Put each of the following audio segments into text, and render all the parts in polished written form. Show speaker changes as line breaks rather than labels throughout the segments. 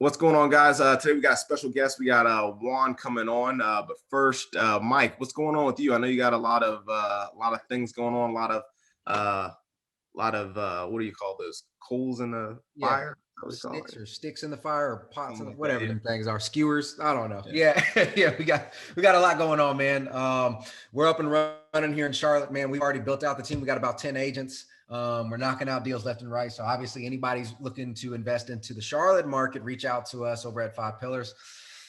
What's going on, guys? Today we got a special guest. We got Juan coming on. But first, Mike, what's going on with you? I know you got a lot of things going on. A lot of what do you call those? Coals in the fire?
Sticks in the fire, or pots, whatever them things are. Skewers. I don't know. Yeah. We got a lot going on, man. We're up and running here in Charlotte, man. We've already built out the team. We got about 10 agents. We're knocking out deals left and right. So obviously anybody's looking to invest into the Charlotte market, reach out to us over at 5 Pillars.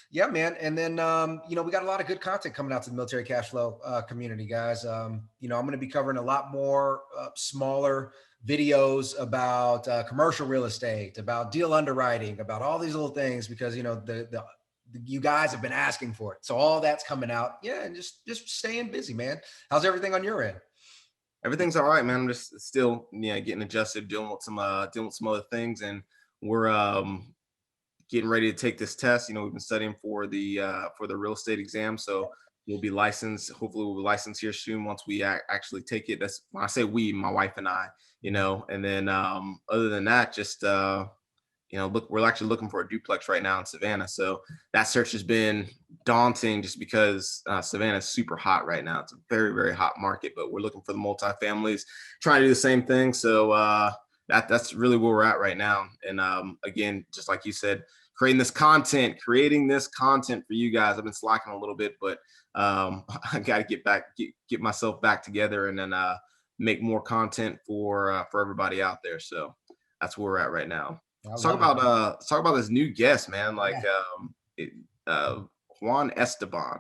Yeah, man. And then, we got a lot of good content coming out to the Military Cashflow community, guys. I'm going to be covering a lot more smaller videos about commercial real estate, about deal underwriting, about all these little things, because, you guys have been asking for it. So all that's coming out. Yeah. And just staying busy, man. How's everything on your end?
Everything's all right, man. I'm just still, getting adjusted, dealing with some other things, and we're getting ready to take this test. We've been studying for the real estate exam, so we'll be licensed. Hopefully, we'll be licensed here soon once we actually take it. That's when I say we, my wife and I. And then other than that, just we're actually looking for a duplex right now in Savannah. So that search has been daunting just because Savannah is super hot right now. It's a very, very hot market, but we're looking for the multifamilies, trying to do the same thing. So that's really where we're at right now. And again, just like you said, creating this content for you guys. I've been slacking a little bit, but I got to get myself back together and then make more content for everybody out there. So that's where we're at right now. Let's talk about this new guest, man. Juan Esteban.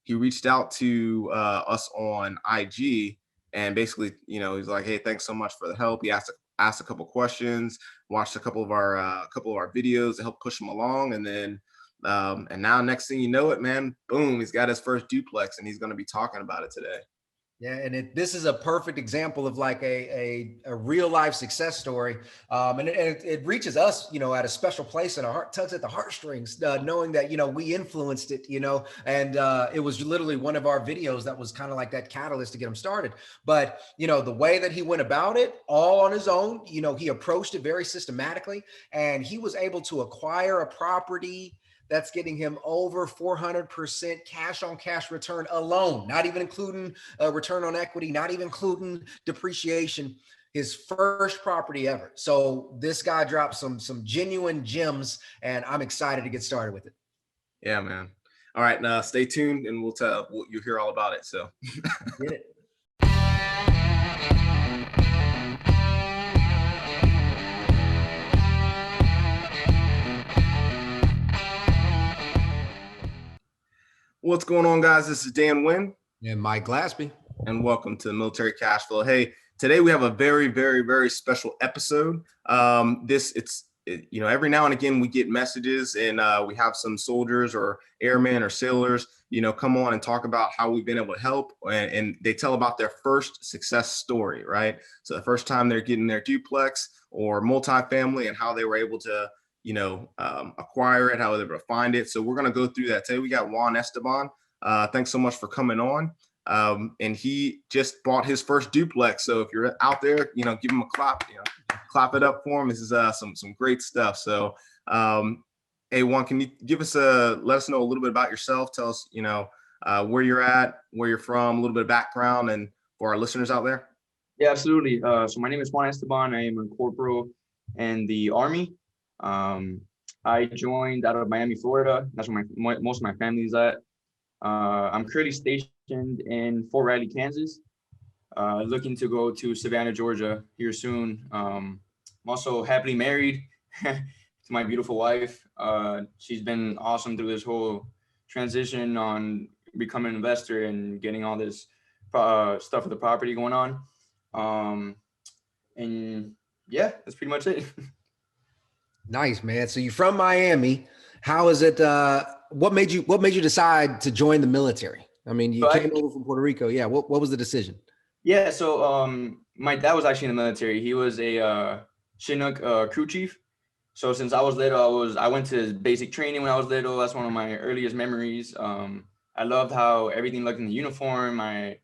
He reached out to us on IG, and basically, he's like, "Hey, thanks so much for the help." He asked a couple questions, watched a couple of our videos to help push him along, and then and now next thing you know it, man, boom, he's got his first duplex, and he's going to be talking about it today.
Yeah, and this is a perfect example of like a real life success story, and it reaches us, at a special place in our heart, tugs at the heartstrings, knowing that we influenced it, and it was literally one of our videos that was kind of like that catalyst to get him started. But the way that he went about it, all on his own, he approached it very systematically, and he was able to acquire a property that's getting him over 400% cash on cash return alone, not even including return on equity, not even including depreciation. His first property ever. So this guy dropped some genuine gems, and I'm excited to get started with it.
Yeah, man. All right, now stay tuned, and you'll hear all about it. So
get it.
What's going on, guys? This is Dan Wynn.
And Mike Glaspie.
And welcome to the Military Cashflow. Hey, today we have a very, very, very special episode. Every now and again we get messages, and we have some soldiers or airmen or sailors, come on and talk about how we've been able to help, and they tell about their first success story, right? So the first time they're getting their duplex or multifamily, and how they were able to acquire it, how they were able to find it. So we're going to go through that today. We got Juan Esteban. Thanks so much for coming on. And he just bought his first duplex. So if you're out there, give him a clap, clap it up for him. This is some great stuff. So, hey, Juan, can you let us know a little bit about yourself? Tell us, where you're at, where you're from, a little bit of background, and for our listeners out there.
Yeah, absolutely. So my name is Juan Esteban. I am a corporal in the Army. I joined out of Miami, Florida. That's where most of my family is at. I'm currently stationed in Fort Riley, Kansas. Looking to go to Savannah, Georgia here soon. I'm also happily married to my beautiful wife. She's been awesome through this whole transition on becoming an investor and getting all this stuff with the property going on. And yeah, that's pretty much it.
Nice, man. So you're from Miami. How is it? What made you decide to join the military? I mean, you came over from Puerto Rico. Yeah. What was the decision?
Yeah. So my dad was actually in the military. He was a Chinook crew chief. So since I was little, I went to basic training when I was little. That's one of my earliest memories. I loved how everything looked in the uniform. I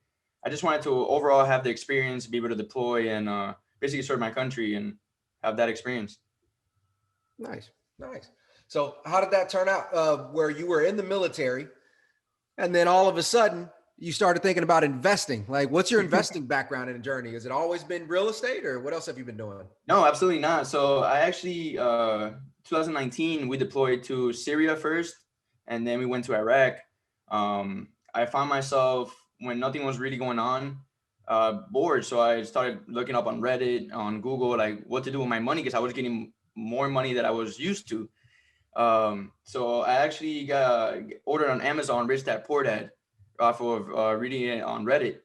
just wanted to overall have the experience, be able to deploy and basically serve my country and have that experience.
Nice. So how did that turn out? Where you were in the military, and then all of a sudden you started thinking about investing. Like, what's your investing background and journey? Has it always been real estate, or what else have you been doing?
No, absolutely not. So I actually, 2019, we deployed to Syria first, and then we went to Iraq. I found myself, when nothing was really going on, bored. So I started looking up on Reddit, on Google, like what to do with my money, because I was getting more money than I was used to. So I actually got ordered on Amazon, Rich Dad Poor Dad, off of reading it on Reddit.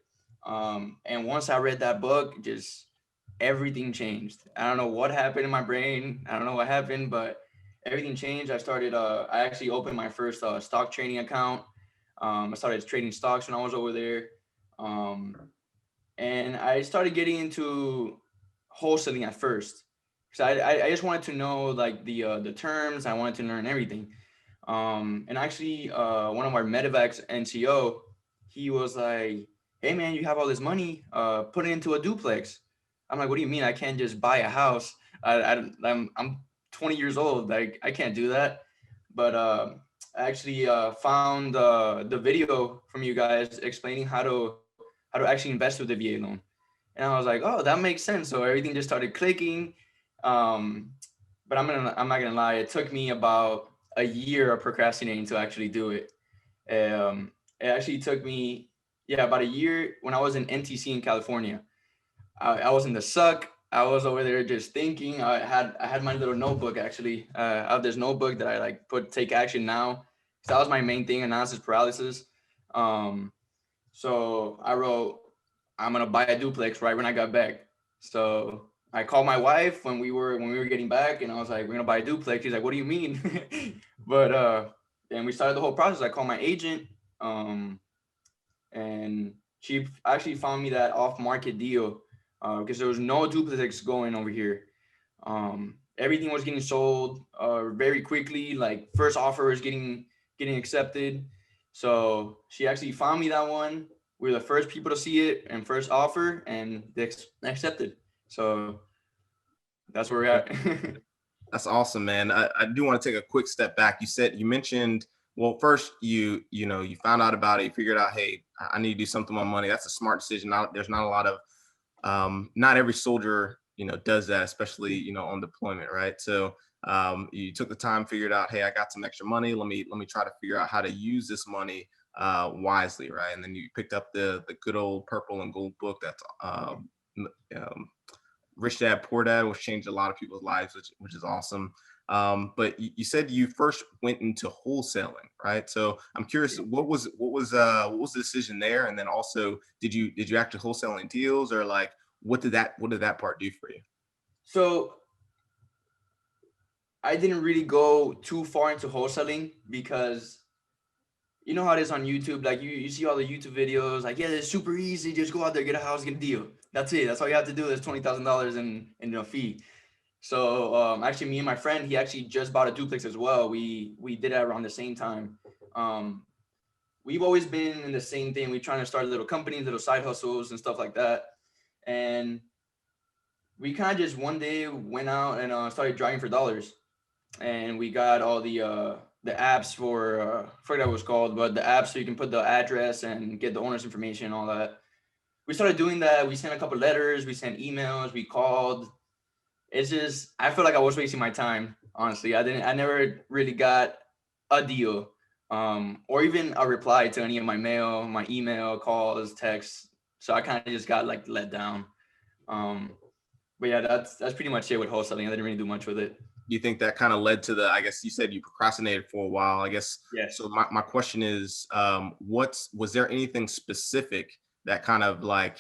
And once I read that book, just everything changed. I don't know what happened in my brain. I don't know what happened, but everything changed. I actually opened my first stock trading account. I started trading stocks when I was over there. And I started getting into wholesaling at first. So I just wanted to know like the terms. I wanted to learn everything. And actually, one of our medevacs NCO, he was like, "Hey man, you have all this money, put it into a duplex." I'm like, "What do you mean? I can't just buy a house? I'm 20 years old. Like I can't do that." But I actually found the video from you guys explaining how to actually invest with the VA loan, and I was like, "Oh, that makes sense." So everything just started clicking. But I'm not gonna lie, it took me about a year of procrastinating to actually do it. It actually took me, about a year. When I was in NTC in California, I was in the suck. I was over there just thinking. I had my little notebook actually. I have this notebook that I like take action now. So that was my main thing, analysis paralysis. So I wrote, I'm gonna buy a duplex right when I got back. So I called my wife when we were getting back, and I was like, "We're gonna buy a duplex." She's like, "What do you mean?" But and we started the whole process. I called my agent, and she actually found me that off-market deal because there was no duplex going over here. Everything was getting sold very quickly. Like first offer was getting accepted. So she actually found me that one. We were the first people to see it and first offer, and they accepted. So that's where we're at.
That's awesome, man. I do want to take a quick step back. You mentioned, well, first you found out about it, you figured out, hey, I need to do something with my money. That's a smart decision. There's not a lot of not every soldier, does that, especially, on deployment, right? So you took the time, figured out, hey, I got some extra money. Let me try to figure out how to use this money wisely, right? And then you picked up the good old purple and gold book that's Rich Dad Poor Dad, which changed a lot of people's lives, which is awesome. But you said you first went into wholesaling, right? So I'm curious, what was the decision there? And then also, did you actually wholesale any deals, or like what did that part do for you?
So I didn't really go too far into wholesaling because you know how it is on YouTube. Like you see all the YouTube videos, like, yeah, it's super easy. Just go out there, get a house, get a deal. That's it. That's all you have to do. There's $20,000 in a fee. So actually, me and my friend, he actually just bought a duplex as well. We did it around the same time. We've always been in the same thing. We're trying to start little companies, little side hustles and stuff like that. And we kind of just one day went out and started driving for dollars. And we got all the apps for I forget what it was called, but the apps so you can put the address and get the owner's information and all that. We started doing that. We sent a couple letters, we sent emails, we called. It's just, I feel like I was wasting my time, honestly. I never really got a deal or even a reply to any of my mail, my email, calls, texts. So I kind of just got like let down. But yeah, that's pretty much it with wholesaling. I didn't really do much with it.
You think that kind of led to I guess you said you procrastinated for a while, I guess.
Yes.
So my question is, was there anything specific that kind of like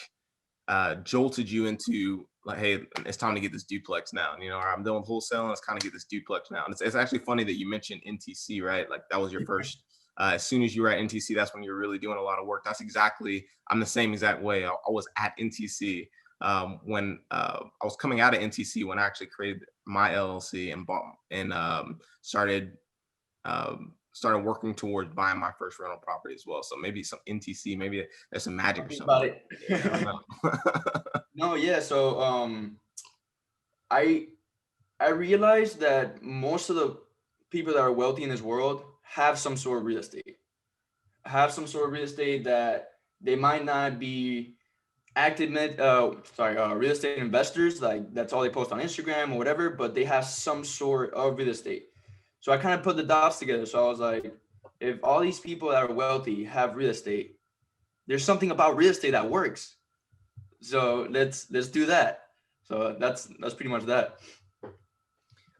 jolted you into like, hey, it's time to get this duplex now? I'm done with wholesaling. Let's kind of get this duplex now. And it's actually funny that you mentioned NTC, right? Like that was your first, as soon as you were at NTC, that's when you were really doing a lot of work. I'm the same exact way. I was at NTC when I was coming out of NTC, when I actually created my LLC and bought and started working towards buying my first rental property as well. So maybe some NTC, maybe there's some magic or something
about it.
Yeah, I don't know.
No, yeah. So I realized that most of people that are wealthy in this world have some sort of real estate, that they might not be active real estate investors, like that's all they post on Instagram or whatever, but they have some sort of real estate. So I kind of put the dots together. So I was like, if all these people that are wealthy have real estate, there's something about real estate that works. So let's do that. So that's pretty much that.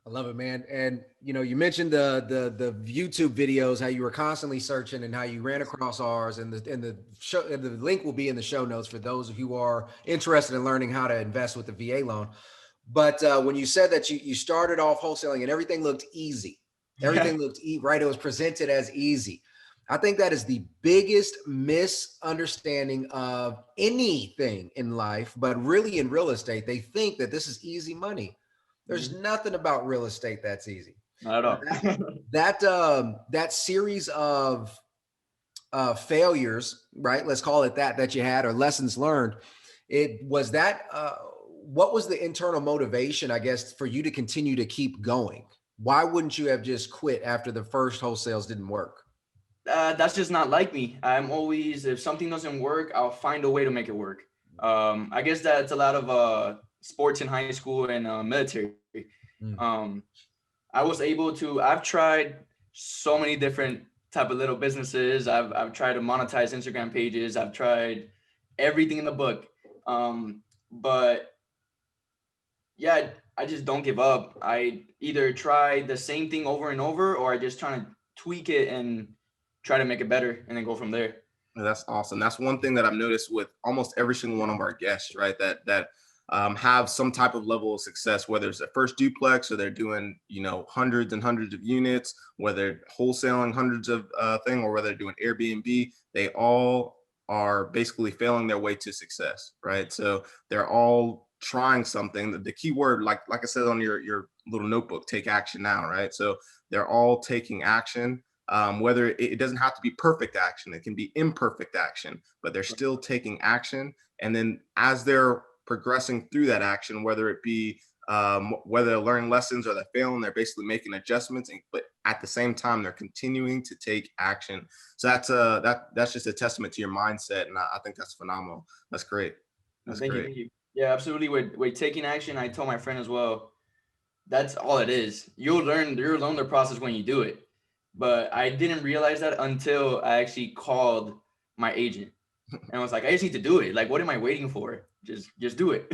I love it, man. And you mentioned the YouTube videos, how you were constantly searching and how you ran across ours, and the link will be in the show notes for those of you who are interested in learning how to invest with the VA loan. But when you said that you started off wholesaling and everything looked easy, looked right, it was presented as easy. I think that is the biggest misunderstanding of anything in life, but really in real estate, they think that this is easy money. There's nothing about real estate that's easy.
Not at all.
That series of failures, right? Let's call it that you had, or lessons learned. It was that. What was the internal motivation, I guess, for you to continue to keep going? Why wouldn't you have just quit after the first wholesales didn't work?
That's just not like me. I'm always, if something doesn't work, I'll find a way to make it work. I guess that's a lot of sports in high school and military. I was able to, I've tried so many different type of little businesses. I've tried to monetize Instagram pages. I've tried everything in the book. But yeah, I just don't give up. I either try the same thing over and over, or I just try to tweak it and try to make it better and then go from there.
That's awesome. That's one thing that I've noticed with almost every single one of our guests, right? That have some type of level of success, whether it's their first duplex or they're doing, hundreds and hundreds of units, whether they're wholesaling hundreds of things, or whether they're doing Airbnb, they all are basically failing their way to success, right? So they're all trying something. The key word, like I said on your little notebook, take action now, right? So they're all taking action. Whether it doesn't have to be perfect action, it can be imperfect action, but they're still taking action. And then as they're progressing through that action, whether it be whether they're learning lessons or they're failing, they're basically making adjustments, but at the same time, they're continuing to take action. So that's just a testament to your mindset. And I think that's phenomenal. That's great.
Thank you. Yeah, absolutely. With taking action, I told my friend as well, that's all it is. You'll learn the process when you do it. But I didn't realize that until I actually called my agent and I was like, I just need to do it. Like, what am I waiting for? Just do it.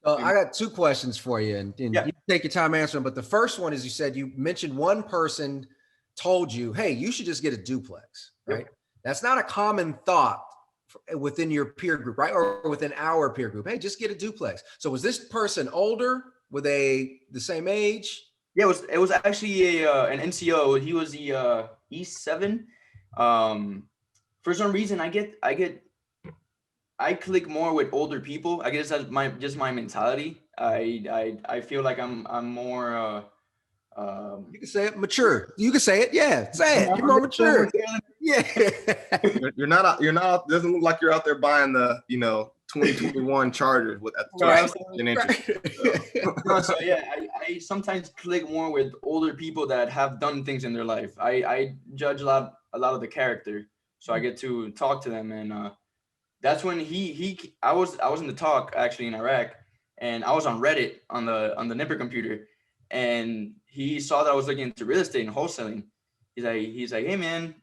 I got two questions for you, and you take your time answering. But the first one is, you mentioned one person told you, hey, you should just get a duplex, right? Yep. That's not a common thought within your peer group, right? Or within our peer group. Hey, just get a duplex. So was this person older? Were they the same age?
Yeah, it was actually an NCO. He was the E7. For some reason, I click more with older people. I guess that's my mentality. I feel like I'm more.
You can say it, mature. You can say it. Yeah, say it. You're more mature. Yeah.
You're not. Doesn't look like you're out there buying the 2021 Chargers with at the
So yeah, I sometimes click more with older people that have done things in their life. I judge a lot of the character, so I get to talk to them, and that's when I was in the talk actually in Iraq, and I was on Reddit on the Nipper computer, and he saw that I was looking into real estate and wholesaling. He's like, hey man,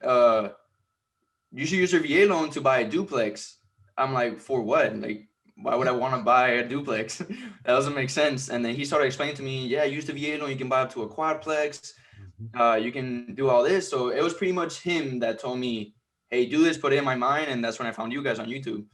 you should use your VA loan to buy a duplex. I'm like, for what? Like, why would I want to buy a duplex? That doesn't make sense. And then he started explaining to me, yeah, use the VA loan. You can buy up to a quadplex. You can do all this. So it was pretty much him that told me, hey, do this, put it in my mind. And that's when I found you guys on YouTube.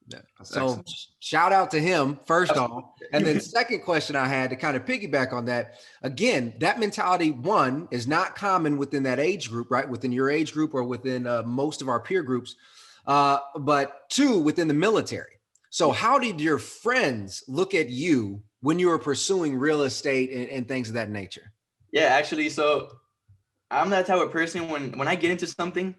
Yeah. So excellent. Shout out to him, first off. And then second question I had to kind of piggyback on that. Again, that mentality, one, is not common within that age group, right? Within your age group or within most of our peer groups. But two, within the military. So how did your friends look at you when you were pursuing real estate and things of that nature?
Yeah, actually, so I'm that type of person when I get into something,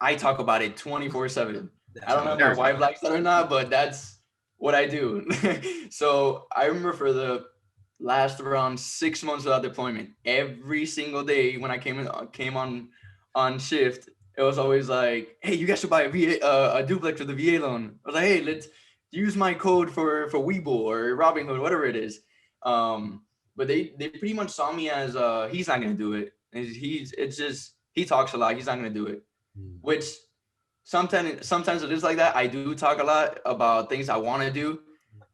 I talk about it 24/7. I don't know if my wife likes that or not, but that's what I do. So I remember for the last around 6 months without deployment. Every single day when I came on shift, it was always like, hey, you guys should buy a duplex with a VA loan. I was like, hey, let's use my code for Webull or Robinhood, whatever it is. But they pretty much saw me as he's not gonna do it. He talks a lot. He's not gonna do it. Which sometimes it is like that. I do talk a lot about things I want to do,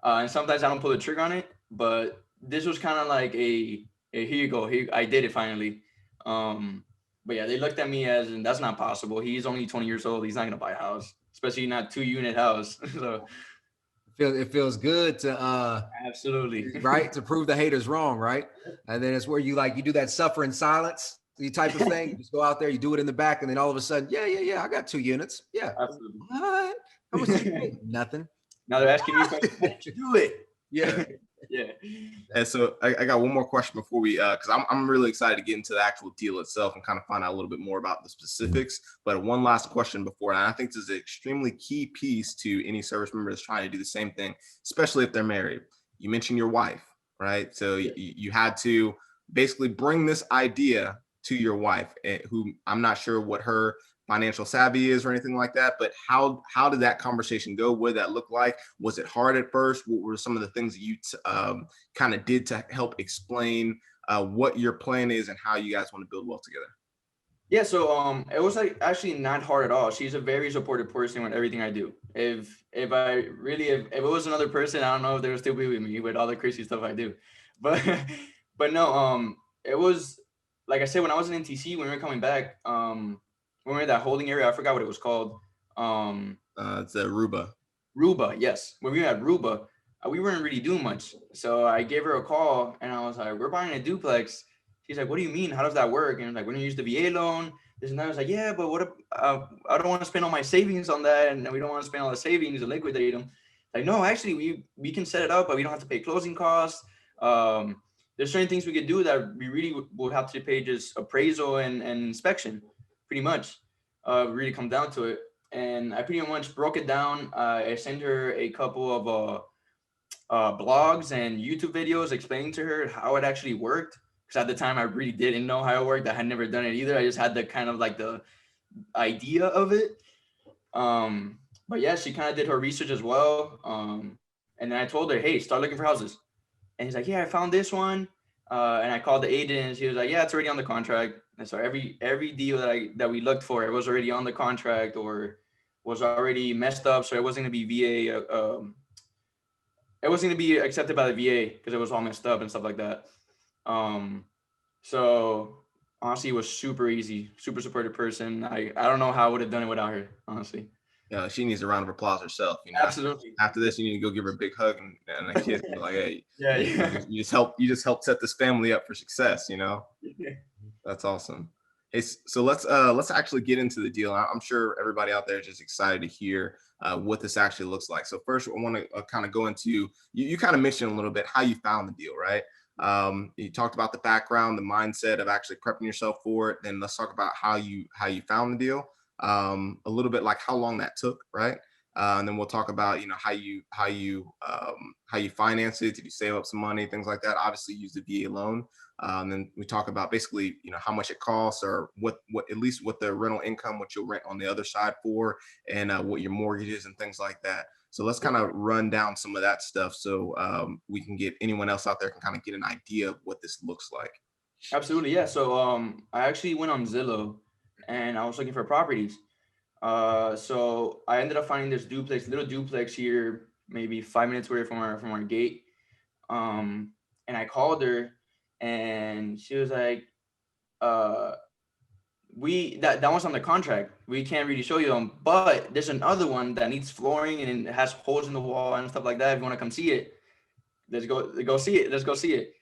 and sometimes I don't pull the trigger on it. But this was kind of like a here you go. I did it finally. But yeah, they looked at me as, and that's not possible. He's only 20 years old. He's not gonna buy a house, especially not 2-unit house. So
it feels good to
absolutely
right, to prove the haters wrong, right? And then it's where you do that suffer in silence, the type of thing. You just go out there, you do it in the back, and then all of a sudden, yeah, I got 2 units. Yeah.
Absolutely.
What? How much did you pay? Nothing.
Now they're asking me questions. How did you do it?
Yeah.
Yeah.
And so I got one more question before we, because I'm really excited to get into the actual deal itself and kind of find out a little bit more about the specifics. But one last question before, and I think this is an extremely key piece to any service member that's trying to do the same thing, especially if they're married. You mentioned your wife, right? So you had to basically bring this idea to your wife, who I'm not sure what her financial savvy is or anything like that, but how did that conversation go? What did that look like? Was it hard at first? What were some of the things that you kind of did to help explain what your plan is and how you guys want to build wealth together?
Yeah, so it was actually not hard at all. She's a very supportive person with everything I do. If it was another person, I don't know if they would still be with me with all the crazy stuff I do. But no, it was, like I said, when I was in NTC, when we were coming back, when we were in that holding area, I forgot what it was called.
It's Aruba.
Ruba, yes. When we were at Ruba, we weren't really doing much. So I gave her a call and I was like, we're buying a duplex. She's like, what do you mean? How does that work? And I was like, we're gonna use the VA loan. This and that. I was like, yeah, but what if I don't want to spend all my savings on that, and we don't want to spend all the savings and liquidate them. Like, no, actually, we can set it up, but we don't have to pay closing costs. There's certain things we could do that we really would have to pay just appraisal and inspection, pretty much. Really come down to it. And I pretty much broke it down. I sent her a couple of blogs and YouTube videos explaining to her how it actually worked. Because at the time I really didn't know how it worked. I had never done it either. I just had the kind of like the idea of it. But yeah, she kind of did her research as well. And then I told her, hey, start looking for houses. And he's like, yeah, I found this one. And I called the agent and she was like, yeah, it's already on the contract. And so every deal that we looked for, it was already on the contract or was already messed up. So it wasn't going to be VA. It wasn't going to be accepted by the VA because it was all messed up and stuff like that. So honestly, it was super easy, super supportive person. I don't know how I would have done it without her, honestly.
Yeah, she needs a round of applause herself.
Absolutely.
After this, you need to go give her a big hug and a kiss. And be like, hey,
Yeah.
You just helped set this family up for success.
Yeah.
That's awesome. Hey, so let's actually get into the deal. I'm sure everybody out there is just excited to hear what this actually looks like. So first, I want to kind of go into you kind of mentioned a little bit how you found the deal, right? You talked about the background, the mindset of actually prepping yourself for it. Then let's talk about how you found the deal. A little bit like how long that took, right? And then we'll talk about how you finance it. Did you save up some money, things like that? Obviously, use the VA loan. And then we talk about basically how much it costs, or what at least what the rental income, what you'll rent on the other side for, and what your mortgage is and things like that. So let's kind of run down some of that stuff so we can get anyone else out there can kind of get an idea of what this looks like.
Absolutely, yeah. So I actually went on Zillow and I was looking for properties. So I ended up finding this little duplex here, maybe 5 minutes away from our gate. And I called her and she was like, that one's on the contract. We can't really show you them, but there's another one that needs flooring and it has holes in the wall and stuff like that. If you want to come see it, let's go see it. Let's go see it.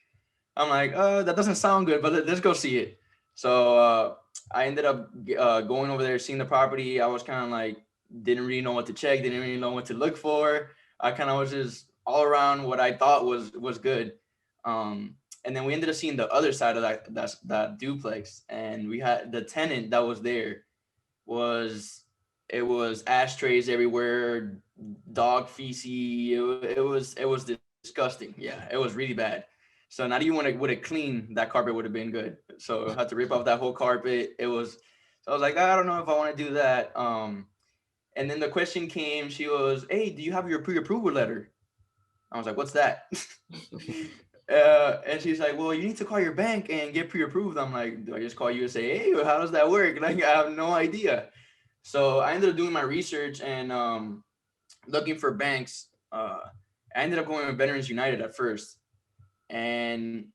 I'm like, that doesn't sound good, but let's go see it. So I ended up going over there, seeing the property. I was kind of like, didn't really know what to check, didn't really know what to look for. I kind of was just all around what I thought was good. And then we ended up seeing the other side of that duplex, and we had the tenant that was there was ashtrays everywhere, dog feces. It was disgusting. Yeah, it was really bad. So not even when it would have cleaned, that carpet would have been good. So I had to rip off that whole carpet. So I was like, I don't know if I want to do that. And then the question came, she was, hey, do you have your pre-approval letter? I was like, what's that? And she's like, well, you need to call your bank and get pre-approved. I'm like, do I just call you and say, hey, how does that work? Like, I have no idea. So I ended up doing my research and looking for banks. I ended up going with Veterans United at first. And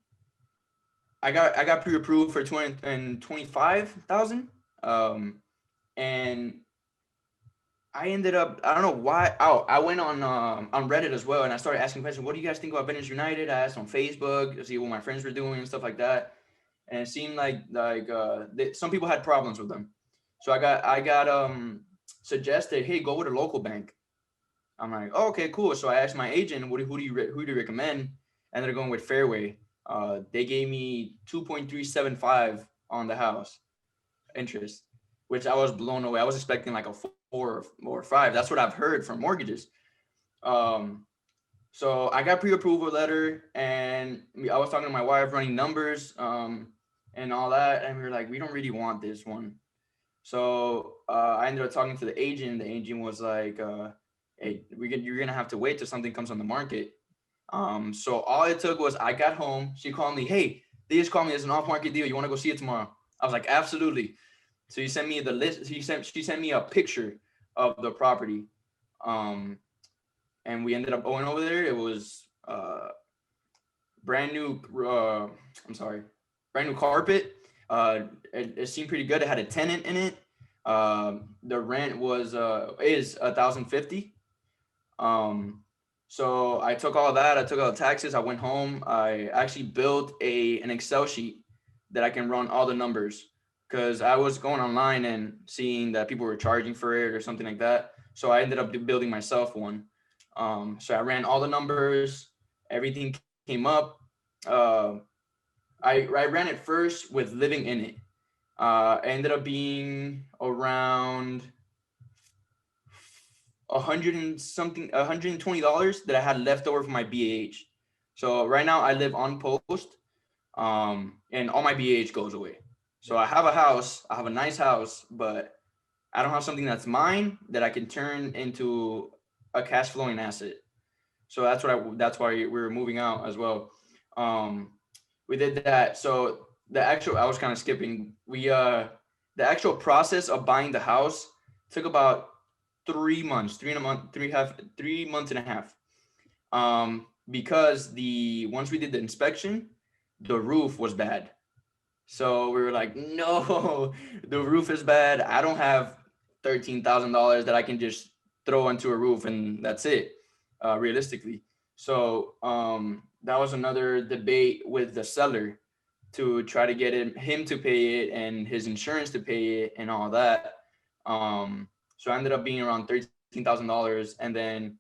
I got pre-approved for $225,000. And I ended up, I don't know why. Oh, I went on Reddit as well, and I started asking questions. What do you guys think about Veterans United? I asked on Facebook to see what my friends were doing and stuff like that. And it seemed like some people had problems with them. So I got suggested, hey, go with a local bank. I'm like, oh, okay, cool. So I asked my agent, who do you recommend? And they're going with Fairway. They gave me 2.375 on the house interest, which I was blown away. I was expecting like a 4 or 5. That's what I've heard from mortgages. So I got pre-approval letter, and I was talking to my wife, running numbers and all that, and we were like, we don't really want this one. So I ended up talking to the agent. The agent was like, hey, you're gonna have to wait till something comes on the market. So all it took was I got home. She called me, hey, they just called me. There's an off-market deal. You want to go see it tomorrow? I was like, absolutely. So he sent me the list. She sent me a picture of the property. And we ended up going over there. It was brand new carpet. It seemed pretty good. It had a tenant in it. The rent is $1,050. So I took all that. I took all the taxes. I went home. I actually built an Excel sheet that I can run all the numbers, because I was going online and seeing that people were charging for it or something like that. So I ended up building myself one. So I ran all the numbers. Everything came up. I ran it first with living in it. It ended up being around $120 that I had left over from my BAH. So right now I live on post, and all my BAH goes away. So I have a house, I have a nice house, but I don't have something that's mine that I can turn into a cash flowing asset. So that's why we're moving out as well. We did that. So I was kind of skipping. The actual process of buying the house took about 3 months, 3 months and a half. Because once we did the inspection, the roof was bad. So we were like, no, the roof is bad. I don't have $13,000 that I can just throw into a roof and that's it, realistically. So that was another debate with the seller to try to get him to pay it and his insurance to pay it and all that. So I ended up being around $13,000, and then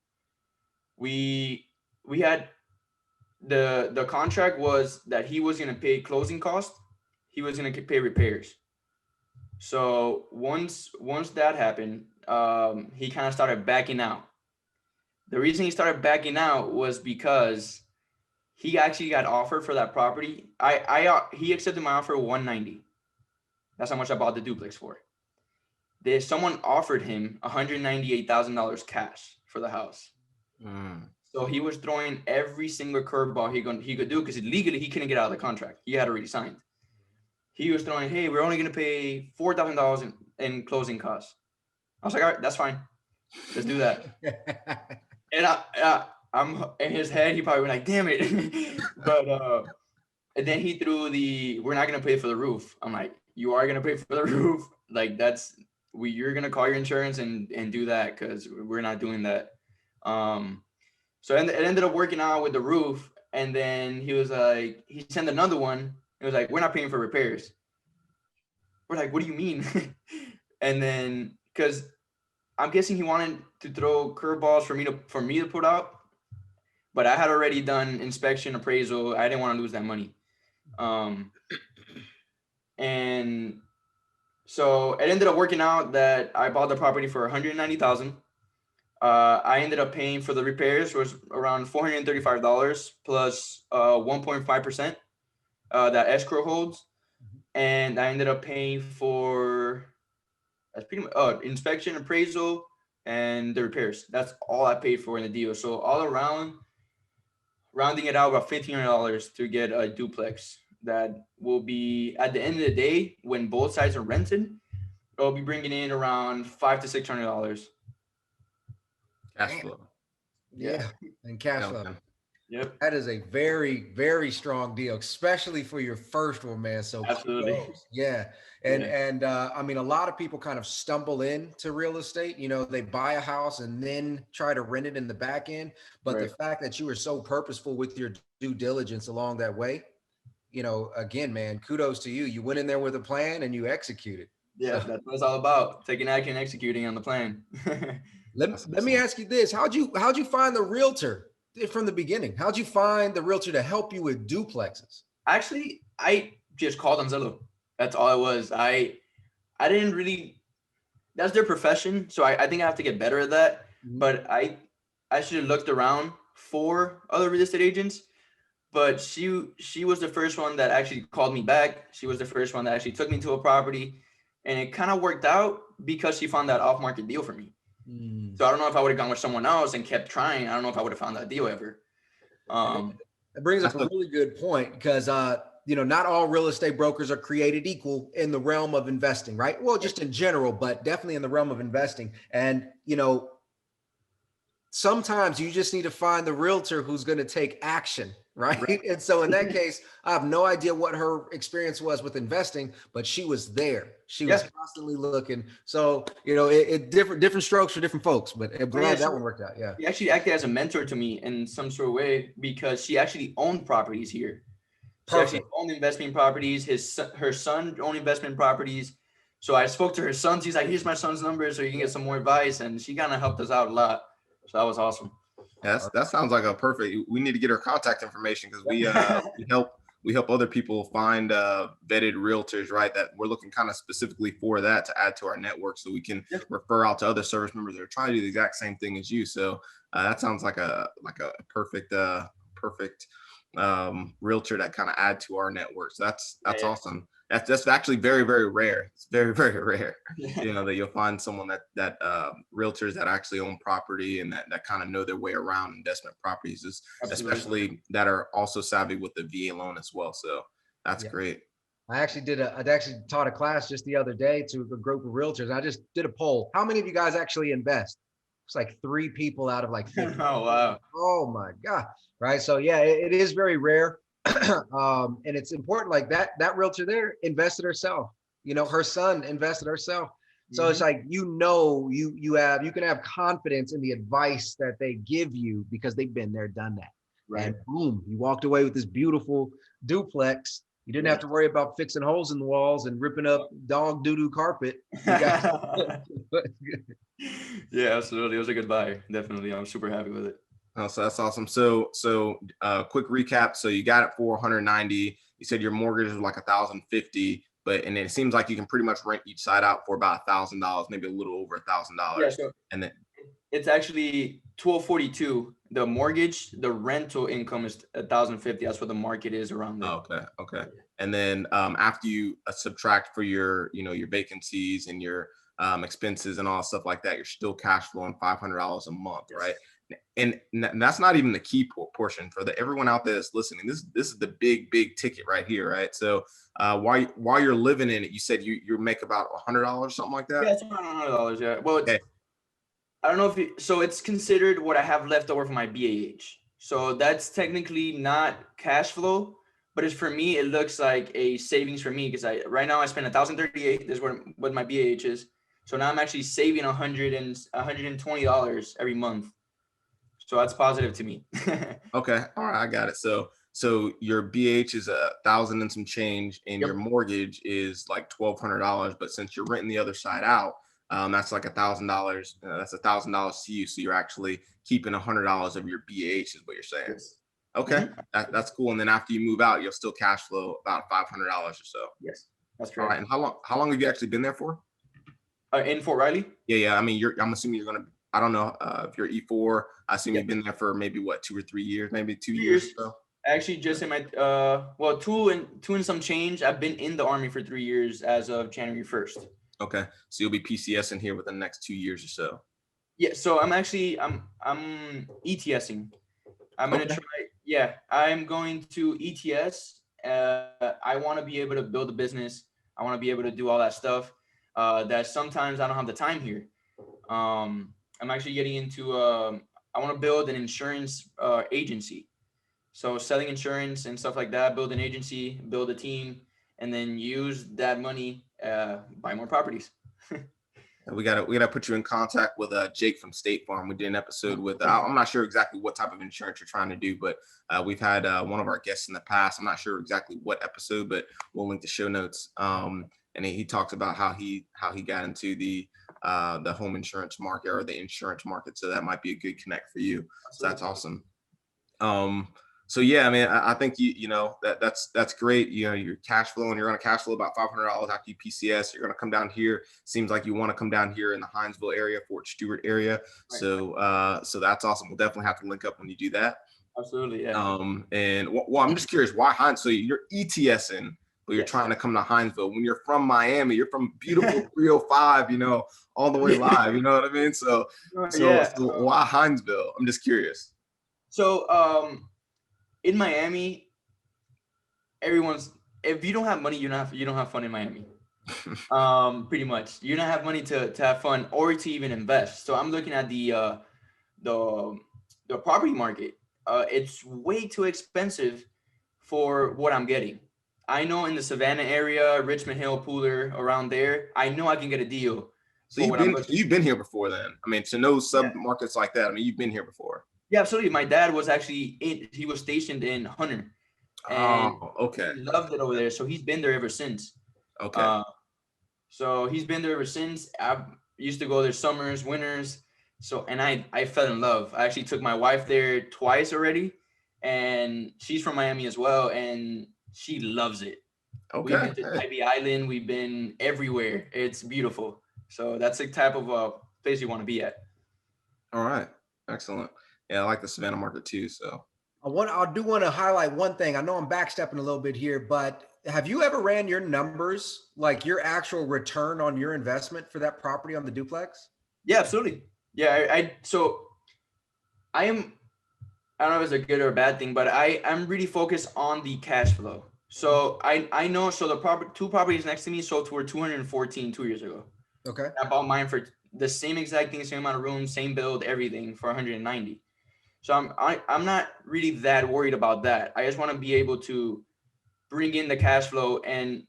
we had the contract was that he was going to pay closing costs. He was going to pay repairs. So once that happened, he kind of started backing out. The reason he started backing out was because he actually got offered for that property. He accepted my offer $190. That's how much I bought the duplex for. Someone offered him $198,000 cash for the house. So he was throwing every single curveball he could do, because legally he couldn't get out of the contract. He had already signed. He was throwing, hey, we're only going to pay $4,000 in closing costs. I was like, all right, that's fine. Let's do that. And I'm in his head, he probably went like, damn it. But and then he threw we're not going to pay for the roof. I'm like, you are going to pay for the roof? Like, you're going to call your insurance and do that, because we're not doing that. So it ended up working out with the roof. And then he was like, he sent another one. It was like, we're not paying for repairs. We're like, what do you mean? And then, because I'm guessing he wanted to throw curveballs for me to put out, but I had already done inspection, appraisal. I didn't want to lose that money. And so it ended up working out that I bought the property for $190,000. I ended up paying for the repairs was around $435 plus 1.5% that escrow holds, and I ended up paying for that's pretty much inspection, appraisal, and the repairs. That's all I paid for in the deal. So all around, rounding it out, about $1,500 to get a duplex that will be at the end of the day when both sides are rented. It'll be bringing in around $500 to $600.
Cash flow.
Yeah, and cash flow.
Yep.
That is a very, very strong deal, especially for your first one, man. So
absolutely.
Kudos. Yeah. And I mean, a lot of people kind of stumble into real estate. You know, they buy a house and then try to rent it in the back end. But the fact that you were so purposeful with your due diligence along that way, you know, again, man, kudos to you. You went in there with a plan and you executed.
Yeah, that's what it's all about. Taking action, executing on the plan.
Let me ask you this. How'd you find the realtor from the beginning? How'd you find the realtor to help you with duplexes?
Actually, I just called on Zillow. That's all it was. I didn't really, that's their profession. So I think I have to get better at that. But I should have looked around for other real estate agents. But she was the first one that actually called me back. She was the first one that actually took me to a property. And it kind of worked out because she found that off-market deal for me. So I don't know if I would have gone with someone else and kept trying. I don't know if I would have found that deal ever.
It brings up a really good point because, you know, not all real estate brokers are created equal in the realm of investing, right? Well, just in general, but definitely in the realm of investing. And, you know, sometimes you just need to find the realtor who's going to take action, right? And so in that case, I have no idea what her experience was with investing, but she was there. She was constantly looking. So, you know, it different strokes for different folks, but I'm glad that one worked out. Yeah.
She actually acted as a mentor to me in some sort of way because she actually owned properties here. She actually owned investment properties. Her son owned investment properties. So I spoke to her son. She's like, here's my son's number so you can get some more advice. And she kind of helped us out a lot. So that was awesome.
Yeah, that sounds like a perfect. We need to get her contact information because we help other people find vetted realtors, right? That we're looking kind of specifically for that to add to our network, so we can refer out to other service members that are trying to do the exact same thing as you. So that sounds like a perfect realtor that kind of add to our network. So that's awesome. That's actually very, very rare. It's very, very rare, you know, that you'll find someone that realtors that actually own property and that kind of know their way around investment properties, especially that are also savvy with the VA loan as well. So that's great.
I actually taught a class just the other day to a group of realtors. I just did a poll. How many of you guys actually invest? It's like 3 people out of like 50.
Oh, wow.
Oh my God. Right. So yeah, it is very rare. And it's important, like that realtor there invested herself, you know, her son invested herself. So it's like, you know, you can have confidence in the advice that they give you because they've been there, done that. Right. And boom, you walked away with this beautiful duplex. You didn't have to worry about fixing holes in the walls and ripping up dog doo-doo carpet.
Yeah, absolutely. It was a good buy. Definitely. I'm super happy with it.
Oh, so that's awesome. So quick recap. So you got it for 190. You said your mortgage was like 1,050, and it seems like you can pretty much rent each side out for about $1,000, maybe a little over $1,000.
Yeah, so and then it's actually 1,242. The mortgage, the rental income is 1,050. That's what the market is around there.
Okay. And then after you subtract for your vacancies and your expenses and all stuff like that, you're still cash flowing $500 a month, right? And that's not even the key portion for everyone out there that's listening. This is the big ticket right here, right? So while you're living in it, you said you make about $100, something like that.
Yeah, it's around $100. Yeah. Well, I don't know so it's considered what I have left over for my BAH. So that's technically not cash flow, but it's for me. It looks like a savings for me because right now I spend 1,038. This is what my BAH is. So now I'm actually saving $120 every month. So that's positive to me.
Okay. All right. I got it. So your BH is 1,000 and some change and your mortgage is like $1,200. But since you're renting the other side out, that's like $1,000. That's $1,000 to you. So you're actually keeping $100 of your BH is what you're saying.
Yes.
Okay. That's cool. And then after you move out, you'll still cash flow about $500 or so.
Yes, that's correct.
All right. And how long have you actually been there for?
In Fort Riley?
Yeah. I mean, I'm assuming you're going to I don't know if you're E4. I assume you've been there for maybe what, 2 or 3 years, maybe 2 years or so.
Actually, just in my two and some change. I've been in the Army for 3 years as of January 1st.
Okay, so you'll be PCS in here within the next 2 years or so.
Yeah, so I'm ETSing. I'm gonna try. Yeah, I'm going to ETS. I want to be able to build a business. I want to be able to do all that stuff. That sometimes I don't have the time here. I'm actually getting into. I want to build an insurance agency. So selling insurance and stuff like that. Build an agency, build a team, and then use that money buy more properties.
We gotta put you in contact with Jake from State Farm. We did an episode with. I'm not sure exactly what type of insurance you're trying to do, but we've had one of our guests in the past. I'm not sure exactly what episode, but we'll link the show notes. And he talks about how he got into the home insurance market or the insurance market. So that might be a good connect for you. So that's awesome. So yeah, I mean, I think that's great. You know, you're cash flowing. You're going to cash flow about $500 after you PCS. You're going to come down here. Seems like you want to come down here in the Hinesville area, Fort Stewart area. Right. So that's awesome. We'll definitely have to link up when you do that.
Absolutely, yeah.
And well, I'm just curious, why Hines? So you're ETSing, but you're trying to come to Hinesville. When you're from Miami, you're from beautiful 305. You know, all the way live. You know what I mean? So why Hinesville? I'm just curious.
So in Miami, if you don't have money, you don't have fun in Miami. Pretty much, you don't have money to have fun or to even invest. So I'm looking at the property market. It's way too expensive for what I'm getting. I know in the Savannah area, Richmond Hill, Pooler, around there, I know I can get a deal.
So you've been here before then. I mean, to know sub markets like that, I mean, you've been here before.
Yeah, absolutely. My dad was actually he was stationed in Hunter. And
okay.
He loved it over there. So he's been there ever since.
Okay.
So he's been there ever since. I used to go there summers, winters. So, and I fell in love. I actually took my wife there twice already, and she's from Miami as well, and she loves it.
Okay.
We've been to Tybee Island. We've been everywhere. It's beautiful. So that's the type of place you want to be at.
All right. Excellent. Yeah, I like the Savannah market too. So
I do want to highlight one thing. I know I'm backstepping a little bit here, but have you ever ran your numbers, like your actual return on your investment for that property on the duplex?
Yeah, absolutely. Yeah, I don't know if it's a good or a bad thing, but I'm really focused on the cash flow. So I know, so the two properties next to me sold for $214 2 years ago.
Okay.
I bought mine for the same exact thing, same amount of room, same build, everything for $190. So I'm not really that worried about that. I just want to be able to bring in the cash flow, and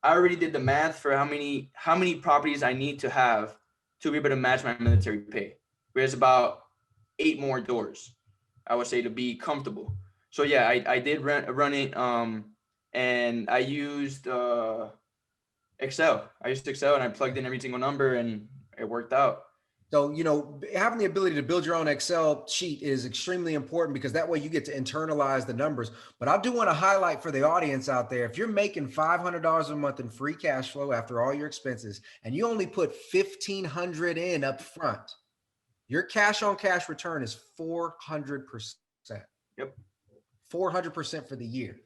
I already did the math for how many properties I need to have to be able to match my military pay. There's about 8 more doors, I would say, to be comfortable. So yeah, I did run it, and I used Excel. I used Excel, and I plugged in every single number, and it worked out.
So, having the ability to build your own Excel sheet is extremely important, because that way you get to internalize the numbers. But I do want to highlight for the audience out there, if you're making $500 a month in free cash flow after all your expenses, and you only put $1,500 in up front, your cash on cash return is 400%.
Yep.
400% for the year.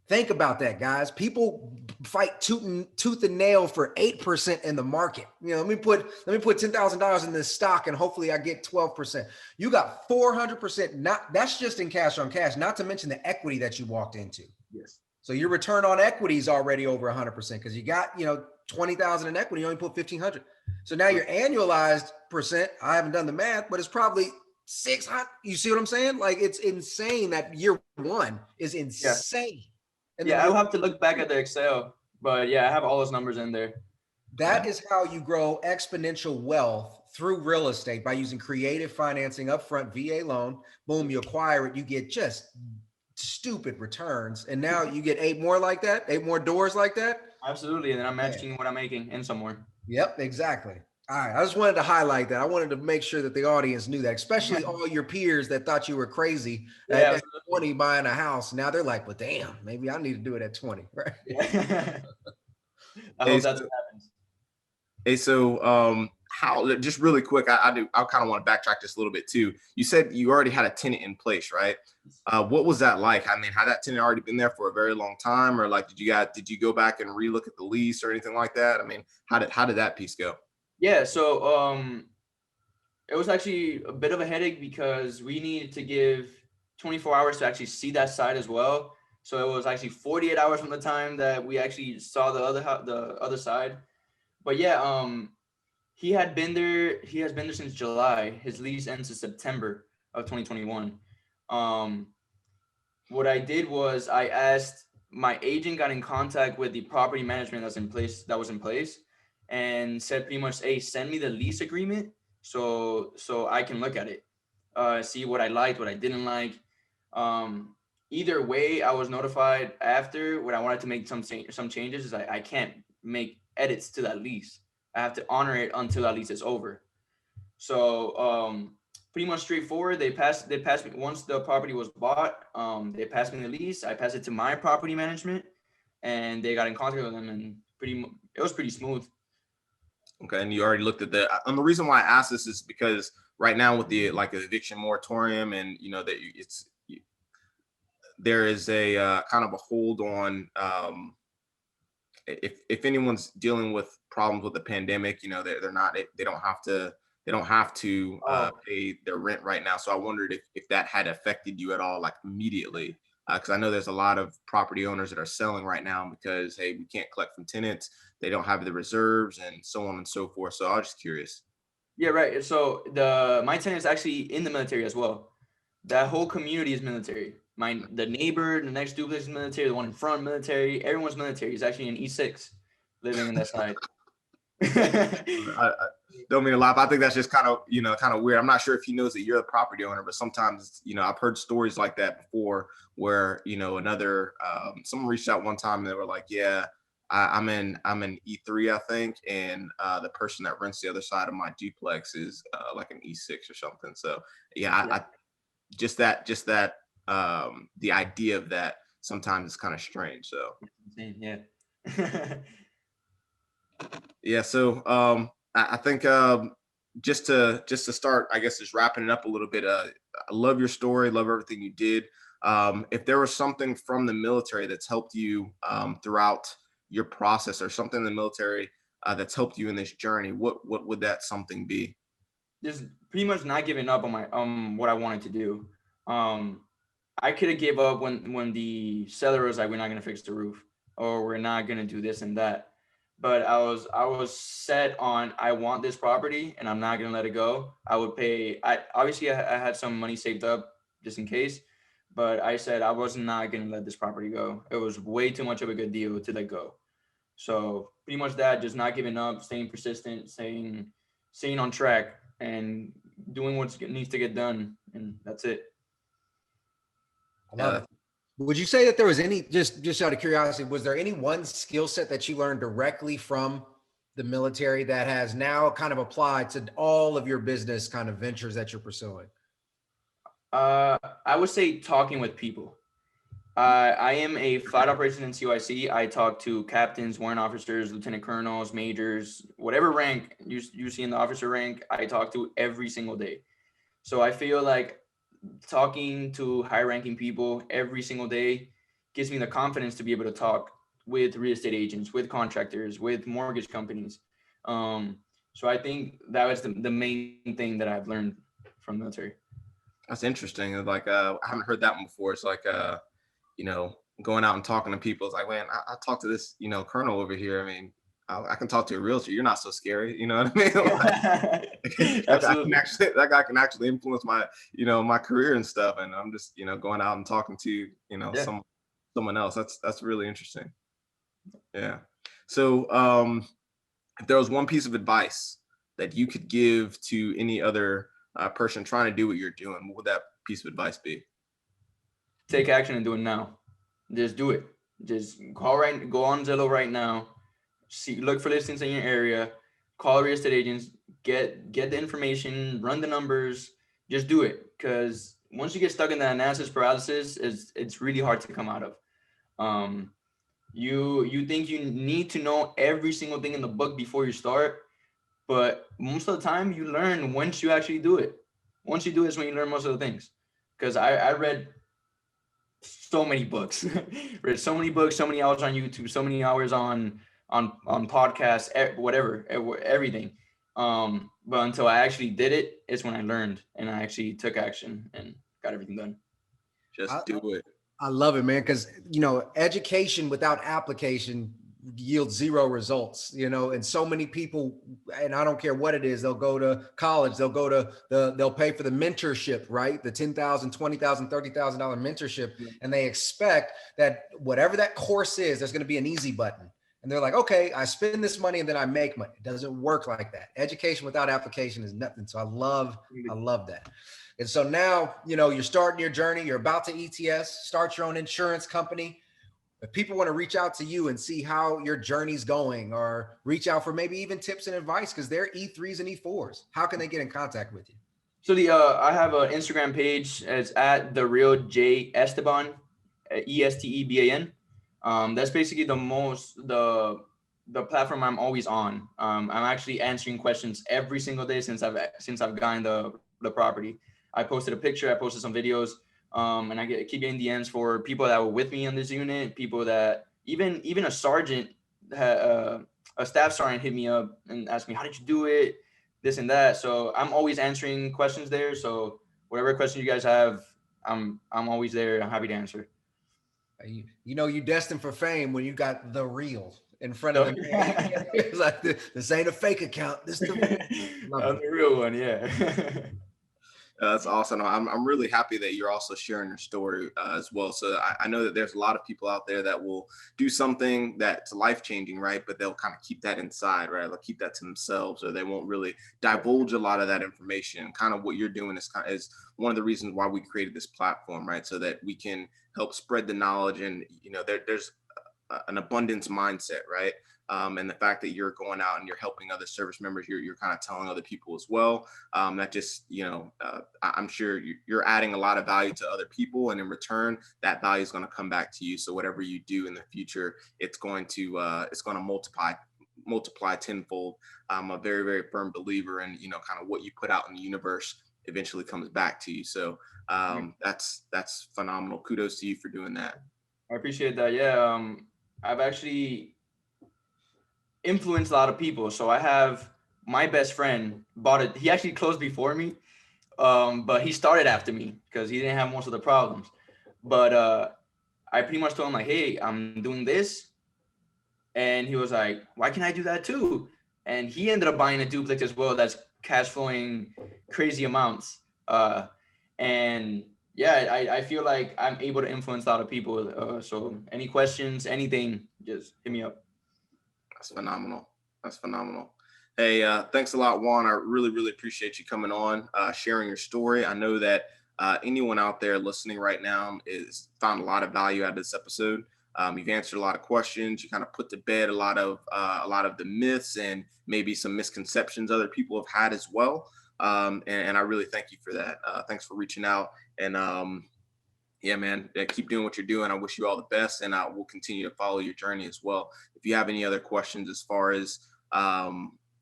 Think about that, guys. People fight tooth and nail for 8% in the market. Let me put $10,000 in this stock, and hopefully I get 12%. You got 400%. That's just in cash on cash, not to mention the equity that you walked into.
Yes.
So your return on equity is already over 100%, because you got, $20,000 in equity, you only put $1,500. So now your annualized percent, I haven't done the math, but it's probably 600. You see what I'm saying? Like, it's insane that year one is insane.
Yeah. And I'll have to look back at the Excel, but yeah, I have all those numbers in there.
That is how you grow exponential wealth through real estate, by using creative financing, upfront VA loan. Boom, you acquire it, you get just stupid returns. And now you get 8 more like that, 8 more doors like that.
Absolutely. And then I'm matching what I'm making in somewhere.
Yep, exactly. All right. I just wanted to highlight that. I wanted to make sure that the audience knew that, especially all your peers that thought you were crazy at 20 buying a house. Now they're like, well, damn, maybe I need to do it at 20. Right.
Yeah. I hope that's what happens.
Hey, so how, just really quick, I kind of want to backtrack just a little bit too. You said you already had a tenant in place, right? What was that like? I mean, had that tenant already been there for a very long time, or like, did you go back and relook at the lease or anything like that? I mean, how did that piece go?
Yeah, so it was actually a bit of a headache because we needed to give 24 hours to actually see that side as well. So it was actually 48 hours from the time that we actually saw the other side. But yeah, he had been there. He has been there since July. His lease ends in September of 2021. What I did was I asked my agent, got in contact with the property management that was in place, and said pretty much, hey, send me the lease agreement so I can look at it, see what I liked, what I didn't like. Either way, I was notified after when I wanted to make some changes. Is I can't make edits to that lease. I have to honor it until that lease is over. So pretty much straightforward. They passed me once the property was bought. They passed me the lease. I passed it to my property management, and they got in contact with them, and it was pretty smooth.
Okay, and you already looked at the. And the reason why I asked this is because right now with the like eviction moratorium, and you know that there is a kind of a hold on. If anyone's dealing with problems with the pandemic, you know, they don't have to pay their rent right now. So I wondered if that had affected you at all, like immediately, because I know there's a lot of property owners that are selling right now because, hey, we can't collect from tenants, they don't have the reserves, and so on and so forth. So I was just curious.
Yeah, right. So my tenant is actually in the military as well. That whole community is military. The neighbor, the next duplex is military. The one in front, military. Everyone's military. He's actually in E6, living in that side.
I don't mean to laugh. I think that's just kind of weird. I'm not sure if he knows that you're a property owner, but sometimes, you know, I've heard stories like that before where, you know, someone reached out one time and they were like, yeah, I'm in E3, I think. And the person that rents the other side of my duplex is like an E6 or something. So yeah, I just that the idea of that sometimes is kind of strange. So
yeah.
Yeah. So I think just to start, I guess, just wrapping it up a little bit. I love your story, love everything you did. If there was something from the military that's helped you throughout your process, or something in the military that's helped you in this journey, what would that something be?
Just pretty much not giving up on my what I wanted to do. I could have gave up when the seller was like, we're not gonna fix the roof, or we're not gonna do this and that. But I was set on, I want this property and I'm not gonna let it go. I would pay. I had some money saved up just in case, but I said I was not gonna let this property go. It was way too much of a good deal to let go. So pretty much that, just not giving up, staying persistent, staying on track, and doing what needs to get done, and that's it.
I love it. Would you say that there was any, just out of curiosity, was there any one skill set that you learned directly from the military that has now kind of applied to all of your business kind of ventures that you're pursuing?
I would say talking with people. I am a flight operations in CYC. I talk to captains, warrant officers, lieutenant colonels, majors, whatever rank you see in the officer rank, I talk to every single day. So I feel like talking to high-ranking people every single day gives me the confidence to be able to talk with real estate agents, with contractors, with mortgage companies. So I think that was the main thing that I've learned from the military.
That's interesting. Like I haven't heard that one before. It's like you know, going out and talking to people. It's like, man, I talked to this, you know, colonel over here. I mean, I can talk to a realtor. You're not so scary. You know what I mean? Like, that guy can actually influence my, you know, my career and stuff. And I'm just, you know, going out and talking to, you know, someone else. That's really interesting. Yeah. So if there was one piece of advice that you could give to any other person trying to do what you're doing, what would that piece of advice be?
Take action and do it now. Just do it. Just go on Zillow right now. Look for listings in your area. Call real estate agents. Get the information. Run the numbers. Just do it, because once you get stuck in that analysis paralysis, it's really hard to come out of. You think you need to know every single thing in the book before you start. but most of the time you learn once you actually do it. Once you do it is when you learn most of the things. Because I read so many books, read so many books, so many hours on YouTube, so many hours on podcasts, whatever, everything. But until I actually did it, it's when I learned and I actually took action and got everything done.
Just do it.
I love it, man, because, you know, education without application yields zero results, you know, and so many people, and I don't care what it is, they'll go to college, they'll pay for the mentorship, right? The $10,000, $20,000, $30,000 mentorship. And they expect that whatever that course is, there's going to be an easy button. And they're like, okay, I spend this money and then I make money. It doesn't work like that. Education without application is nothing. So I love that. And so now, you know, you're starting your journey, you're about to ETS, start your own insurance company. If people want to reach out to you and see how your journey's going, or reach out for maybe even tips and advice, because they're E3s and E4s, how can they get in contact with you?
So I have an Instagram page. It's at the real J Esteban, Esteban. That's basically the platform I'm always on. I'm actually answering questions every single day since I've gotten the property. I posted a picture, I posted some videos, and I keep getting DMs for people that were with me on this unit, people that even a sergeant, a staff sergeant hit me up and asked me, how did you do it? This and that. So I'm always answering questions there. So whatever question you guys have, I'm always there. I'm happy to answer.
You know, you're destined for fame when you got the real in front of the man. It's like, this ain't a fake account. This the
real one. Yeah.
That's awesome. I'm really happy that you're also sharing your story as well. So I know that there's a lot of people out there that will do something that's life-changing, right? But they'll kind of keep that inside, right? They'll keep that to themselves, or they won't really divulge a lot of that information. Kind of what you're doing is one of the reasons why we created this platform, right? So that we can help spread the knowledge. And, you know, there's an abundance mindset, right? And the fact that you're going out and you're helping other service members, you're kind of telling other people as well. That just, you know, I'm sure you're adding a lot of value to other people, and in return, that value is going to come back to you. So whatever you do in the future, it's going to multiply tenfold. I'm a very, very firm believer in, you know, kind of what you put out in the universe eventually comes back to you. So that's phenomenal. Kudos to you for doing that.
I appreciate that. Yeah. I've actually influenced a lot of people. So I have my best friend bought it. He actually closed before me, but he started after me because he didn't have most of the problems. But I pretty much told him like, hey, I'm doing this. And he was like, why can't I do that too? And he ended up buying a duplex as well that's cash flowing crazy amounts. And yeah, I feel like I'm able to influence a lot of people. So any questions, anything, just hit me up.
That's phenomenal. That's phenomenal. Hey, thanks a lot, Juan. I really, really appreciate you coming on, sharing your story. I know that anyone out there listening right now is found a lot of value out of this episode. You've answered a lot of questions. You kind of put to bed a lot of the myths and maybe some misconceptions other people have had as well. And I really thank you for that. Thanks for reaching out. And yeah, man, keep doing what you're doing. I wish you all the best, and I will continue to follow your journey as well. If you have any other questions as far as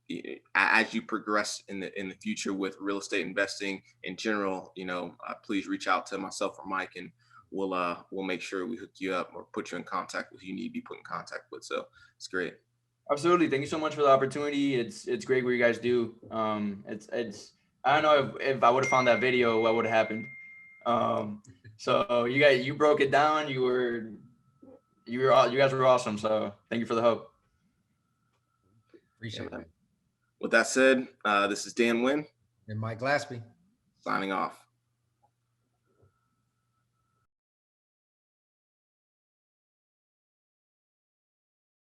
you progress in the future with real estate investing in general, you know, please reach out to myself or Mike, and we'll make sure we hook you up or put you in contact with who you need to be put in contact with. So it's great.
Absolutely. Thank you so much for the opportunity. It's great what you guys do. It's I don't know if I would have found that video, what would have happened. So you broke it down. You guys were awesome. So thank you for the help.
Appreciate it.
With that said, this is Dan Wynn
and Mike Glaspie
signing off.